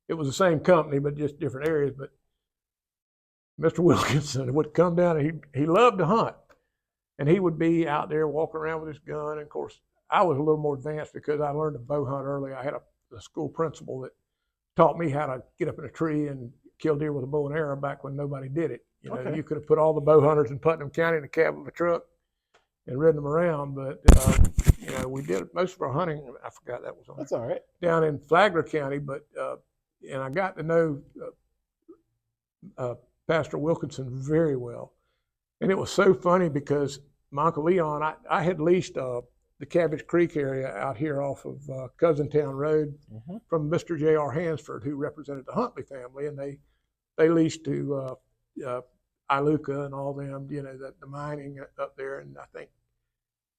Speaker 4: it was the same company, but just different areas. But Mr. Wilkinson would come down, and he loved to hunt, and he would be out there walking around with his gun. And of course, I was a little more advanced because I learned to bow hunt early. I had a school principal that taught me how to get up in a tree and kill deer with a bow and arrow back when nobody did it. You could have put all the bow hunters in Putnam County in the cab of a truck and ridden them around, but we did most of our hunting. I forgot that was on.
Speaker 3: That's all right.
Speaker 4: Down in Flagler County, but and I got to know Pastor Wilkinson very well, and it was so funny because my Uncle Leon, I had leased the Cabbage Creek area out here off of Cousintown Road from Mr. J.R. Hansford, who represented the Huntley family, and they leased to Iluka and all them, the mining up there. And I think,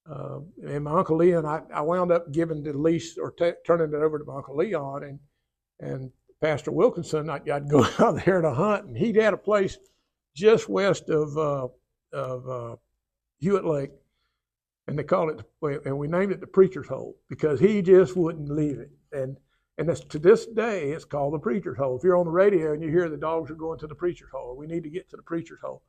Speaker 4: and my Uncle Leon, I wound up giving the lease or turning it over to my Uncle Leon, and Pastor Wilkinson, I'd go out there to hunt, and he'd had a place just west of Hewitt Lake. And they called it, and we named it the Preacher's Hole because he just wouldn't leave it. And to this day, it's called the Preacher's Hole. If you're on the radio and you hear the dogs are going to the Preacher's Hole, we need to get to the Preacher's Hole.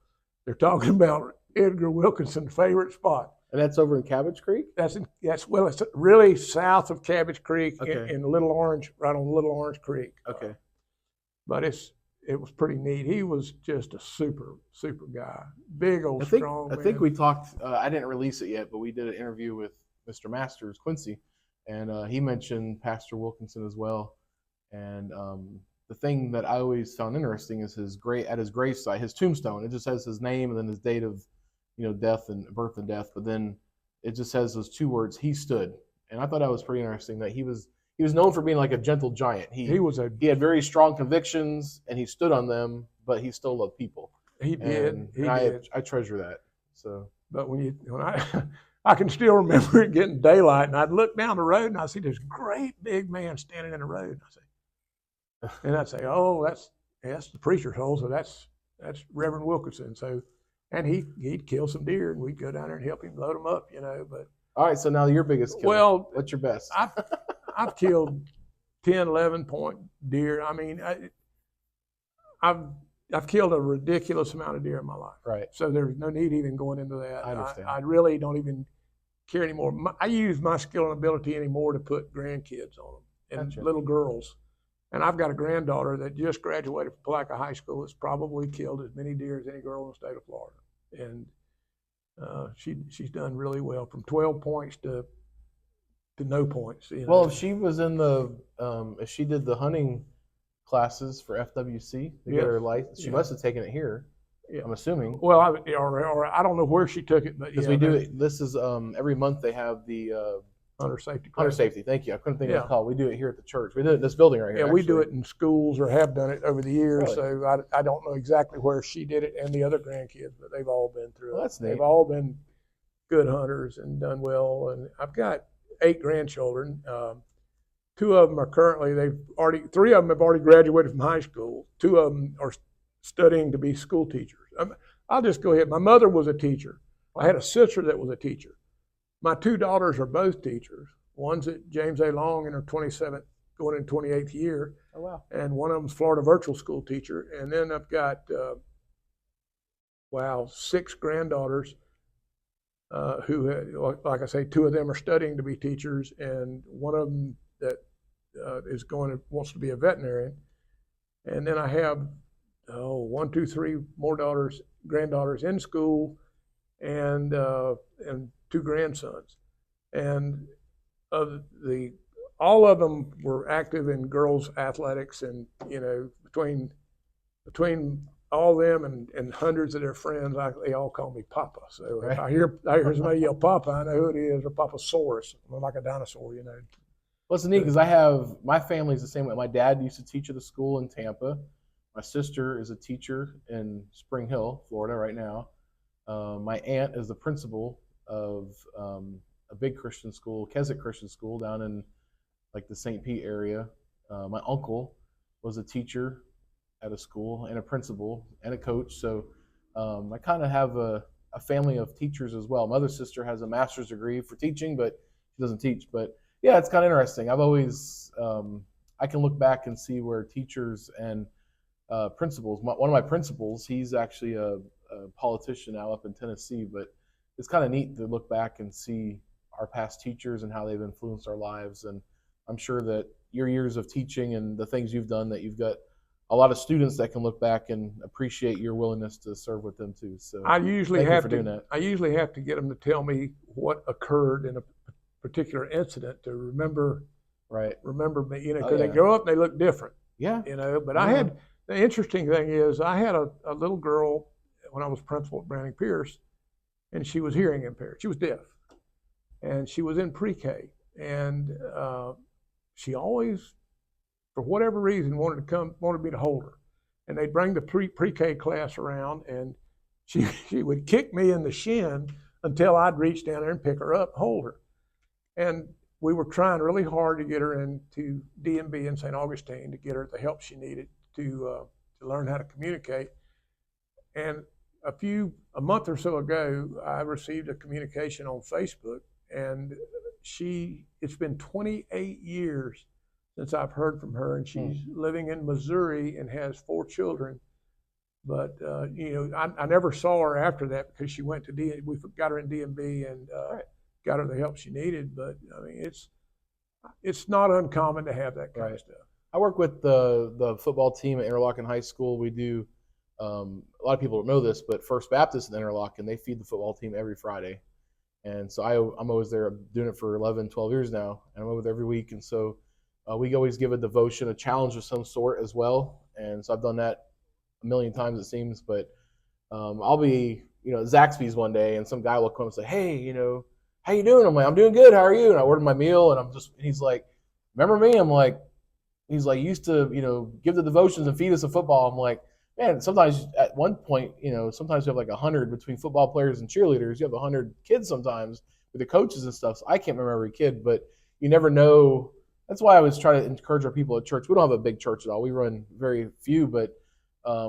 Speaker 4: They're talking about Edgar Wilkinson's favorite spot.
Speaker 3: And that's over in Cabbage Creek?
Speaker 4: It's really south of Cabbage Creek in Little Orange, right on Little Orange Creek.
Speaker 3: Okay.
Speaker 4: But it was pretty neat. He was just a super, super guy. Big old strong man.
Speaker 3: I think we talked, I didn't release it yet, but we did an interview with Mr. Masters, Quincy, and he mentioned Pastor Wilkinson as well. And the thing that I always found interesting is his gravesite, his tombstone. It just has his name and then his date of, death and birth and death. But then it just has those 2 words, "He stood." And I thought that was pretty interesting that he was known for being like a gentle giant. He had very strong convictions and he stood on them, but he still loved people.
Speaker 4: He did.
Speaker 3: I treasure that. So,
Speaker 4: but when I can still remember it getting daylight, and I'd look down the road and I see this great big man standing in the road. And I'd say, "Oh, that's the Preacher's Hole." So that's Reverend Wilkinson. So, and he'd kill some deer, and we'd go down there and help him load them up, But
Speaker 3: all right, so now your biggest kill.
Speaker 4: Well,
Speaker 3: what's your best?
Speaker 4: I've killed 10, 11 point deer. I mean, I've killed a ridiculous amount of deer in my life.
Speaker 3: Right.
Speaker 4: So there's no need even going into that.
Speaker 3: I understand.
Speaker 4: I really don't even care anymore. I use my skill and ability anymore to put grandkids on them and
Speaker 3: Gotcha.
Speaker 4: little girls. And I've got a granddaughter that just graduated from Palatka High School that's probably killed as many deer as any girl in the state of Florida. And she's done really well, from 12 points to no points. You know.
Speaker 3: Well, if she was in the, if she did the hunting classes for FWC to get her license, she must have taken it here.
Speaker 4: Yeah.
Speaker 3: I'm assuming.
Speaker 4: Well, or I don't know where she took it, but
Speaker 3: Because we do it. This is every month they have the
Speaker 4: hunter safety.
Speaker 3: hunter
Speaker 4: class.
Speaker 3: safety. Thank you. I couldn't think of
Speaker 4: Yeah.
Speaker 3: the call. We do it here at the church. We do it in this building right here.
Speaker 4: Yeah, we do
Speaker 3: actually.
Speaker 4: it in schools or have done it over the years.
Speaker 3: Really?
Speaker 4: So I don't know exactly where she did it and the other grandkids, but they've all been through
Speaker 3: Well,
Speaker 4: it.
Speaker 3: that's neat.
Speaker 4: They've all been good hunters and done well. And I've got 8 grandchildren. 2 of them are currently, 3 of them have already graduated from high school. 2 of them are studying to be school teachers. I'll just go ahead. My mother was a teacher. I had a sister that was a teacher. My 2 daughters are both teachers. One's at James A. Long in her 27th, going in 28th year.
Speaker 3: Oh, wow.
Speaker 4: And one of them's Florida virtual school teacher. And then I've got, 6 granddaughters who, like I say, 2 of them are studying to be teachers, and one of them that wants to be a veterinarian. And then I have 1, 2, 3 more granddaughters in school, and 2 grandsons. And all of them were active in girls' athletics, and between all of them and hundreds of their friends, they all call me Papa. So if I hear somebody yell Papa, I know who it is, or Papasaurus. I'm like a dinosaur,
Speaker 3: Well, it's neat because my family's the same way. My dad used to teach at a school in Tampa. My sister is a teacher in Spring Hill, Florida, right now. My aunt is the principal of a big Christian school, Keswick Christian School, down in like the St. Pete area. My uncle was a teacher at a school and a principal and a coach. So I kind of have a family of teachers as well. My other sister has a master's degree for teaching, but she doesn't teach. But yeah, it's kind of interesting. I've always, I can look back and see where teachers and principals, one of my principals, he's actually a politician now up in Tennessee, but it's kind of neat to look back and see our past teachers and how they've influenced our lives. And I'm sure that your years of teaching and the things you've done, that you've got a lot of students that can look back and appreciate your willingness to serve with them too. So
Speaker 4: I usually
Speaker 3: thank you
Speaker 4: have
Speaker 3: for
Speaker 4: to
Speaker 3: doing that.
Speaker 4: I usually have to get them to tell me what occurred in a particular incident to remember
Speaker 3: Right.
Speaker 4: me, because
Speaker 3: Oh,
Speaker 4: they
Speaker 3: yeah.
Speaker 4: grow up and they look different,
Speaker 3: Yeah.
Speaker 4: But I had, the interesting thing is, I had a little girl when I was principal at Browning Pierce, and she was hearing impaired. She was deaf, and she was in pre-K, and she always, for whatever reason, wanted me to hold her, and they'd bring the pre-K class around, and she would kick me in the shin until I'd reach down there and pick her up, hold her, and we were trying really hard to get her into DMB in St. Augustine to get her the help she needed to learn how to communicate. And a month or so ago, I received a communication on Facebook, and it's been 28 years since I've heard from her, and she's living in Missouri and has 4 children. But I never saw her after that, because she went to we got her in DMB and got her the help she needed. But I mean, it's not uncommon to have that kind of stuff.
Speaker 3: I work with the football team at Interlochen High School. We do, a lot of people don't know this, but First Baptist in Interlochen, they feed the football team every Friday. And so I'm always there. I'm doing it for 11, 12 years now, and I'm over there every week. And so we always give a devotion, a challenge of some sort as well. And so I've done that a million times, it seems. But I'll be, at Zaxby's one day, and some guy will come and say, "Hey, how you doing?" I'm like, "I'm doing good. How are you?" And I ordered my meal, and he's like, "Remember me?" I'm like, he's like, "You used to, give the devotions and feed us a football." I'm like, man, sometimes at one point, sometimes you have like 100 between football players and cheerleaders. You have 100 kids sometimes with the coaches and stuff. So I can't remember every kid, but you never know. That's why I always try to encourage our people at church. We don't have a big church at all. We run very few, but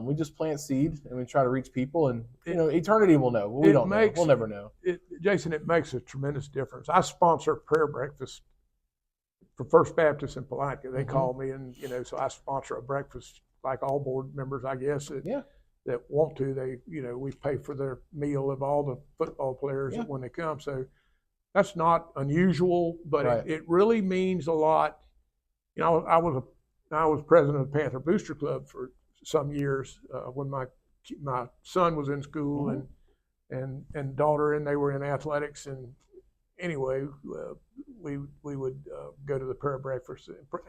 Speaker 3: we just plant seed and we try to reach people. And eternity will know. We don't know. We'll never know.
Speaker 4: Jason, it makes a tremendous difference. I sponsor prayer breakfast for First Baptist in Palatka. They call me, and so I sponsor a breakfast like all board members, I guess,
Speaker 3: Yeah.
Speaker 4: that want to. We pay for their meal of all the football players
Speaker 3: Yeah.
Speaker 4: when they come. So that's not unusual, but
Speaker 3: Right.
Speaker 4: it really means a lot. I was president of the Panther Booster Club for some years when my son was in school and daughter, and they were in athletics. And anyway, we would go to the prayer breakfast, and for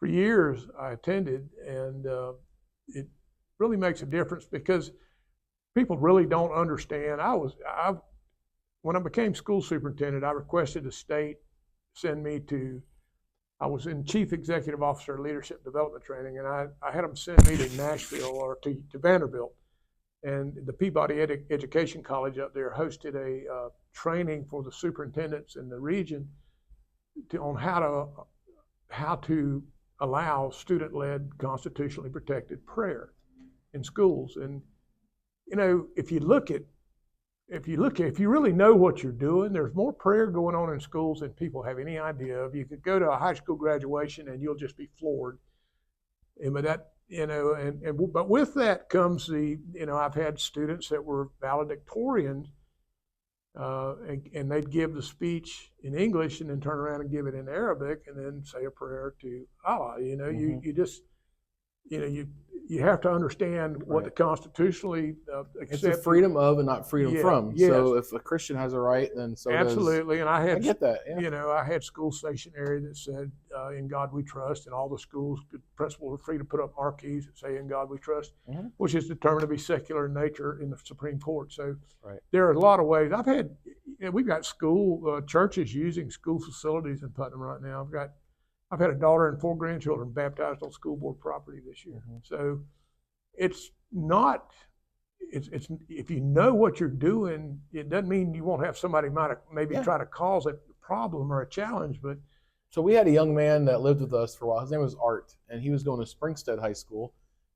Speaker 4: years I attended, and it really makes a difference because people really don't understand. When I became school superintendent, I requested the state send me to. I was in Chief Executive Officer Leadership Development Training, and I had them send me to Nashville or to Vanderbilt. And the Peabody Education College up there hosted a training for the superintendents in the region on how to allow student-led, constitutionally protected prayer in schools. And if you really know what you're doing, there's more prayer going on in schools than people have any idea of. You could go to a high school graduation and you'll just be floored. But with that comes I've had students that were valedictorians, and they'd give the speech in English and then turn around and give it in Arabic and then say a prayer to Allah. You have to understand what the constitutionally
Speaker 3: It's the freedom of and not freedom from.
Speaker 4: Yes.
Speaker 3: So if a Christian has a right, then so
Speaker 4: absolutely. And
Speaker 3: I get that. Yeah.
Speaker 4: I had school stationery that said "In God We Trust," and all the schools, principals were free to put up marquees that say "In God We Trust," which is determined to be secular in nature in the Supreme Court. So there are a lot of ways. We've got churches using school facilities in Putnam right now. I've had a daughter and 4 grandchildren baptized on school board property this year. So it's not, if you know what you're doing, it doesn't mean you won't have somebody maybe try to cause a problem or a challenge. But
Speaker 3: so we had a young man that lived with us for a while. His name was Art, and he was going to Springstead High School,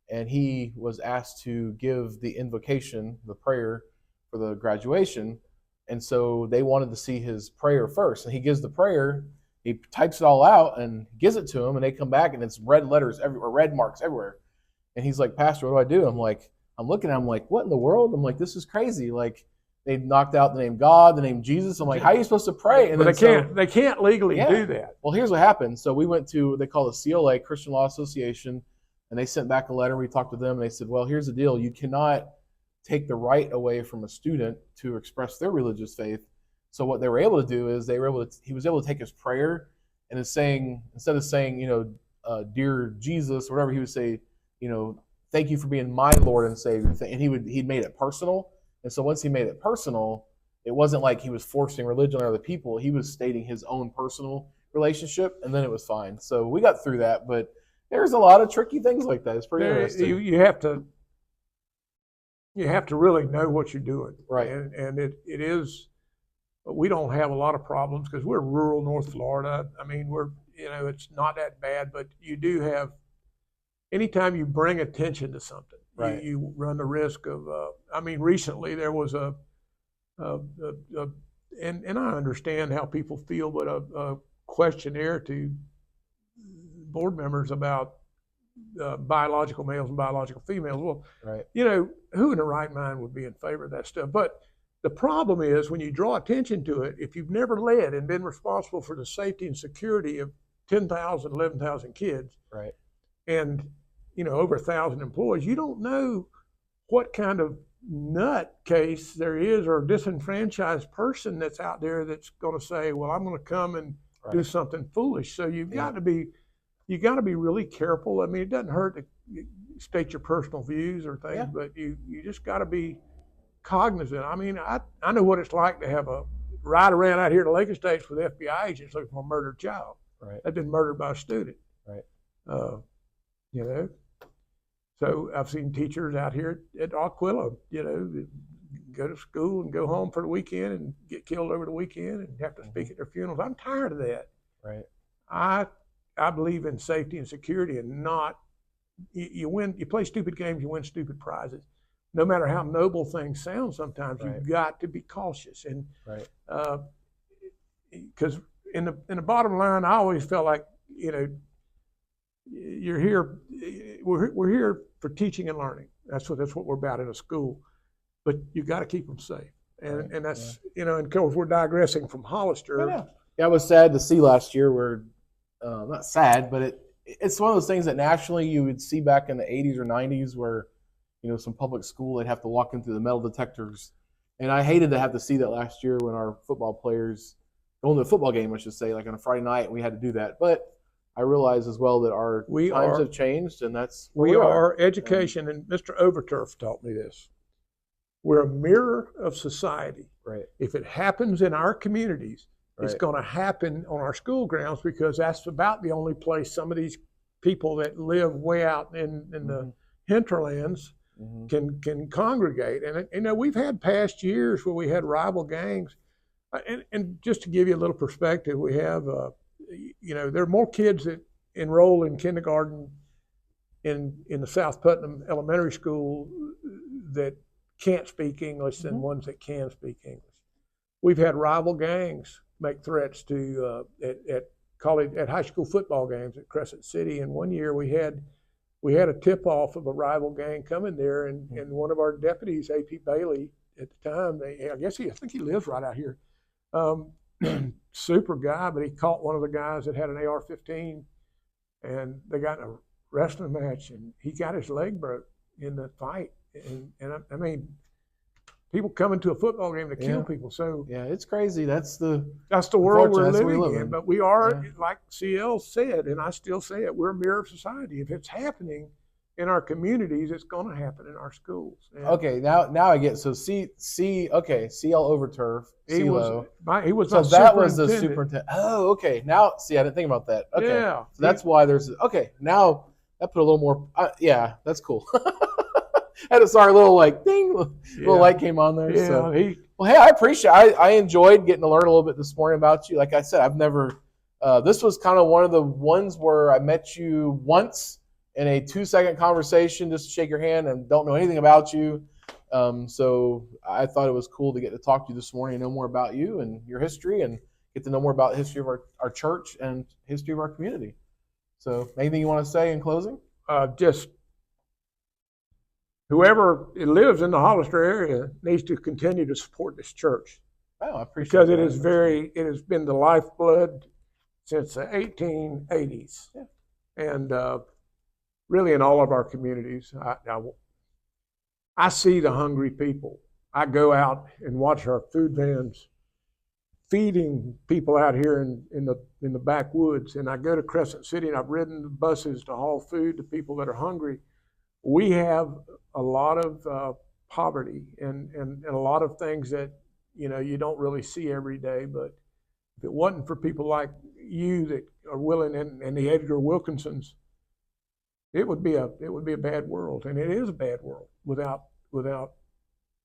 Speaker 3: and he was asked to give the invocation, the prayer for the graduation. And so they wanted to see his prayer first, and he gives the prayer. He types it all out and gives it to them, and they come back, and it's red letters everywhere, red marks everywhere. And he's like, "Pastor, what do I do?" I'm looking at him like, "What in the world?" I'm like, "This is crazy." Like, they knocked out the name God, the name Jesus. I'm like, "How are you supposed to pray?" And
Speaker 4: they can't legally do that.
Speaker 3: Well, here's what happened. So we went to, they call it CLA, Christian Law Association, and they sent back a letter. We talked to them, and they said, "Well, here's the deal. You cannot take the right away from a student to express their religious faith." So what they were able to do is he was able to take his prayer and instead of saying, "Dear Jesus," or whatever, he would say, "Thank you for being my Lord and Savior." And he'd made it personal. And so once he made it personal, it wasn't like he was forcing religion on other people. He was stating his own personal relationship, and then it was fine. So we got through that, but there's a lot of tricky things like that. It's pretty interesting.
Speaker 4: You have to really know what you're doing.
Speaker 3: Right.
Speaker 4: And it is, we don't have a lot of problems because we're rural North Florida. I mean, it's not that bad, but you do have, anytime you bring attention to something, you run the risk of, recently there was and I understand how people feel, but a questionnaire to board members about biological males and biological females. Well, who in their right mind would be in favor of that stuff? But the problem is when you draw attention to it, if you've never led and been responsible for the safety and security of 10,000, 11,000 kids, and over 1,000 employees, you don't know what kind of nutcase there is or disenfranchised person that's out there that's going to say, "Well, I'm going to come and do something foolish." So you've got to be really careful. I mean, it doesn't hurt to state your personal views or things, but you just got to be cognizant. I mean, I know what it's like to have a ride around out here to Lake Estates with FBI agents looking for a murdered child. They've been murdered by a student. So I've seen teachers out here at Aquila, go to school and go home for the weekend and get killed over the weekend and have to speak at their funerals. I'm tired of that. I believe in safety and security, and not you play stupid games, you win stupid prizes. No matter how noble things sound, sometimes you've got to be cautious. And because in the bottom line, I always felt like you're here. we're here for teaching and learning. That's what we're about in a school. But you got to keep them safe, and that's and of course we're digressing from Hollister.
Speaker 3: Yeah, it was sad to see last year where, not sad, but it's one of those things that nationally you would see back in the 80s or 90s where, some public school, they'd have to walk in through the metal detectors. And I hated to have to see that last year when our football players, going to a football game, I should say, like on a Friday night, we had to do that. But I realize as well that our times have changed, and that's where
Speaker 4: we are. Education, and Mr. Overturf taught me this. We're a mirror of society.
Speaker 3: Right.
Speaker 4: If it happens in our communities, it's going to happen on our school grounds, because that's about the only place some of these people that live way out in the hinterlands can congregate. And we've had past years where we had rival gangs. And just to give you a little perspective, we have, there are more kids that enroll in kindergarten in the South Putnam Elementary School that can't speak English than ones that can speak English. We've had rival gangs make threats to at high school football games at Crescent City. And one year we had a tip off of a rival gang coming there, and one of our deputies, A.P. Bailey, at the time, I think he lives right out here. Super guy, but he caught one of the guys that had an AR-15, and they got in a wrestling match, and he got his leg broke in the fight. And I mean, people coming to a football game to kill people. So
Speaker 3: yeah, it's crazy. That's the
Speaker 4: world we're living in. But we are, like CL said, and I still say it, we're a mirror of society. If it's happening in our communities, it's going to happen in our schools. And
Speaker 3: okay, now I get CL Overturf.
Speaker 4: He was
Speaker 3: so that was the superintendent. Oh, okay. Now, see, I didn't think about that. Okay,
Speaker 4: yeah,
Speaker 3: so that's why there's now that put a little more. That's cool. Had a little ding, little light came on there.
Speaker 4: Yeah,
Speaker 3: so. Well, hey, I appreciate. I enjoyed getting to learn a little bit this morning about you. Like I said, I've never. This was kind of one of the ones where I met you once in a 2-second conversation, just to shake your hand, and don't know anything about you. So I thought it was cool to get to talk to you this morning and know more about you and your history, and get to know more about the history of our church and history of our community. So, anything you want to say in closing?
Speaker 4: Just. Whoever lives in the Hollister area needs to continue to support this church.
Speaker 3: Oh, I appreciate
Speaker 4: because
Speaker 3: that.
Speaker 4: It has been the lifeblood since the 1880s.
Speaker 3: Yeah.
Speaker 4: And really in all of our communities, I see the hungry people. I go out and watch our food vans feeding people out here in the backwoods. And I go to Crescent City, and I've ridden the buses to haul food to people that are hungry. We have a lot of poverty and a lot of things that you don't really see every day. But if it wasn't for people like you that are willing, and the Edgar Wilkinsons, it would be a bad world, and it is a bad world without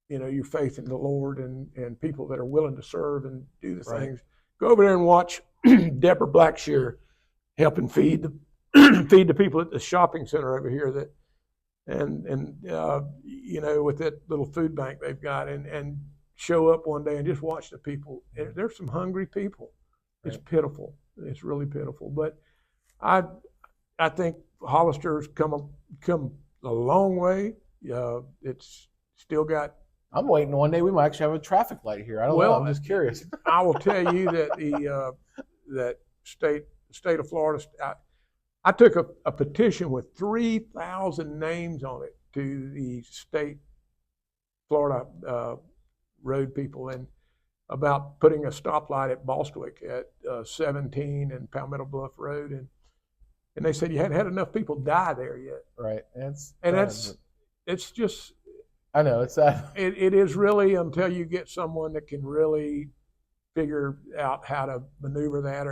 Speaker 4: your faith in the Lord and people that are willing to serve and do the things. Go over there and watch Deborah Blackshear helping feed the people at the shopping center over here that. And with that little food bank they've got, and show up one day and just watch the people. There's some hungry people. It's pitiful. It's really pitiful. But I think Hollister's come a long way. It's still got.
Speaker 3: I'm waiting one day we might actually have a traffic light here. I don't know. I'm just curious.
Speaker 4: I will tell you that the state of Florida. I took a petition with 3,000 names on it to the state Florida road people, and about putting a stoplight at Bostwick at 17 and Palmetto Bluff Road, and they said you hadn't had enough people die there yet.
Speaker 3: Right,
Speaker 4: it's just.
Speaker 3: I know it's sad.
Speaker 4: It is really, until you get someone that can really figure out how to maneuver that,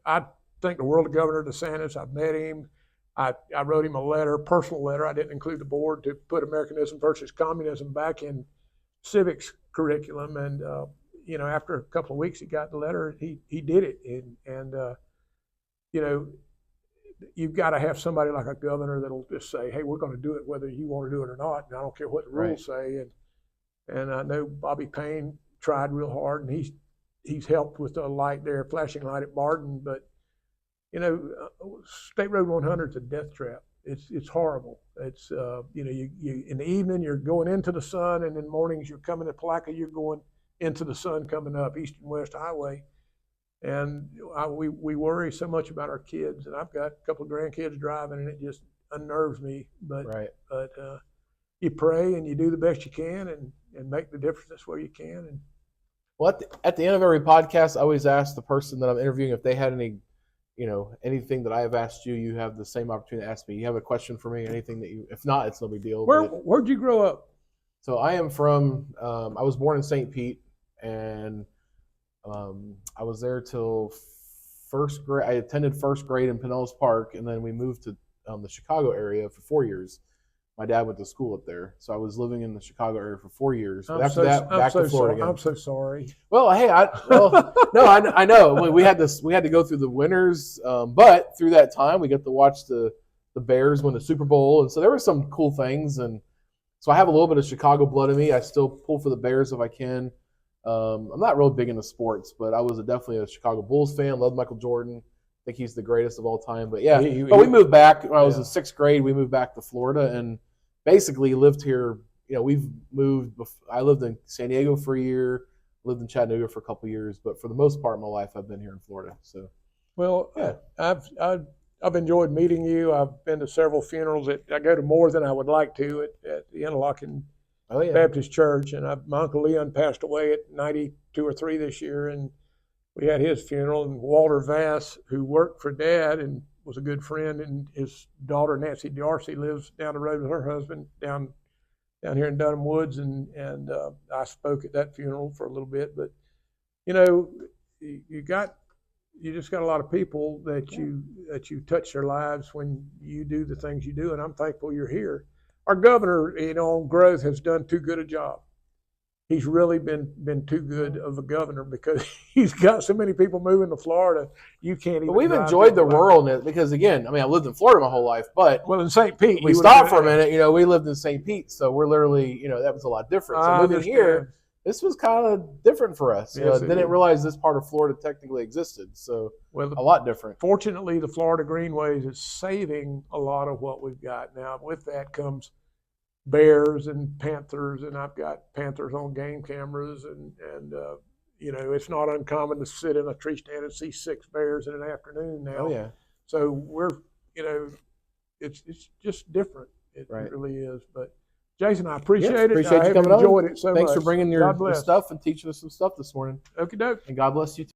Speaker 4: I think the world of Governor DeSantis. I've met him. I wrote him a personal letter. I didn't include the board, to put Americanism versus communism back in civics curriculum. And after a couple of weeks, he got the letter. He did it. And you've got to have somebody like a governor that'll just say, "Hey, we're going to do it whether you want to do it or not. And I don't care what the rules say." And I know Bobby Payne tried real hard, and he's helped with the light there, flashing light at Barden, but. State Road 100 is a death trap. It's horrible. It's you in the evening you're going into the sun, and in mornings you're coming to Palaca, you're going into the sun coming up East and West Highway. And we worry so much about our kids, and I've got a couple of grandkids driving, and it just unnerves me. But you pray and you do the best you can, and make the difference where you can. And
Speaker 3: well, at the end of every podcast, I always ask the person that I'm interviewing if they had any, anything that I have asked you. You have the same opportunity to ask me. You have a question for me? Anything that you? If not, it's no big deal.
Speaker 4: Where'd you grow up?
Speaker 3: So I am from. I was born in St. Pete, and I was there till first grade. I attended first grade in Pinellas Park, and then we moved to the Chicago area for 4 years. My dad went to school up there, so I was living in the Chicago area for 4 years. But after that, back to Florida again.
Speaker 4: I'm so sorry.
Speaker 3: Well, hey, I know we had to go through the winters, but through that time we got to watch the Bears win the Super Bowl, and so there were some cool things, and so I have a little bit of Chicago blood in me. I still pull for the Bears if I can. I'm not real big into sports, but I was definitely a Chicago Bulls fan. Loved Michael Jordan. I think he's the greatest of all time. But yeah, we moved back when I was in sixth grade. We moved back to Florida and basically lived here. We've moved. I lived in San Diego for a year. Lived in Chattanooga for a couple of years, but for the most part of my life, I've been here in Florida. So,
Speaker 4: well, yeah. I've enjoyed meeting you. I've been to several funerals. I go to more than I would like to at the Interlochen Baptist Church, and my Uncle Leon passed away at 92 or 3 this year, and we had his funeral. And Walter Vass, who worked for Dad and was a good friend, and his daughter Nancy Darcy lives down the road with her husband down here in Dunham Woods, and I spoke at that funeral for a little bit. But you just got a lot of people that you touch their lives when you do the things you do, and I'm thankful you're here. Our governor, on growth, has done too good a job. He's really been too good of a governor because he's got so many people moving to Florida. You can't even.
Speaker 3: But we've enjoyed the ruralness because, again, I lived in Florida my whole life, but
Speaker 4: in St. Pete,
Speaker 3: we stopped for a minute. We lived in St. Pete, so we're literally, that was a lot different. So moving here, this was kind of different for us.
Speaker 4: Yes,
Speaker 3: didn't realize this part of Florida technically existed, so a lot different.
Speaker 4: Fortunately, the Florida Greenways is saving a lot of what we've got now. With that comes bears and panthers, and I've got panthers on game cameras, and it's not uncommon to sit in a tree stand and see 6 bears in an afternoon now.
Speaker 3: Oh yeah.
Speaker 4: So we're it's just different. It really is. But Jason, I appreciate it.
Speaker 3: Appreciate you coming on.
Speaker 4: Enjoyed it so much.
Speaker 3: Thanks for bringing your stuff and teaching us some stuff this morning.
Speaker 4: Okie doke.
Speaker 3: And God bless you too.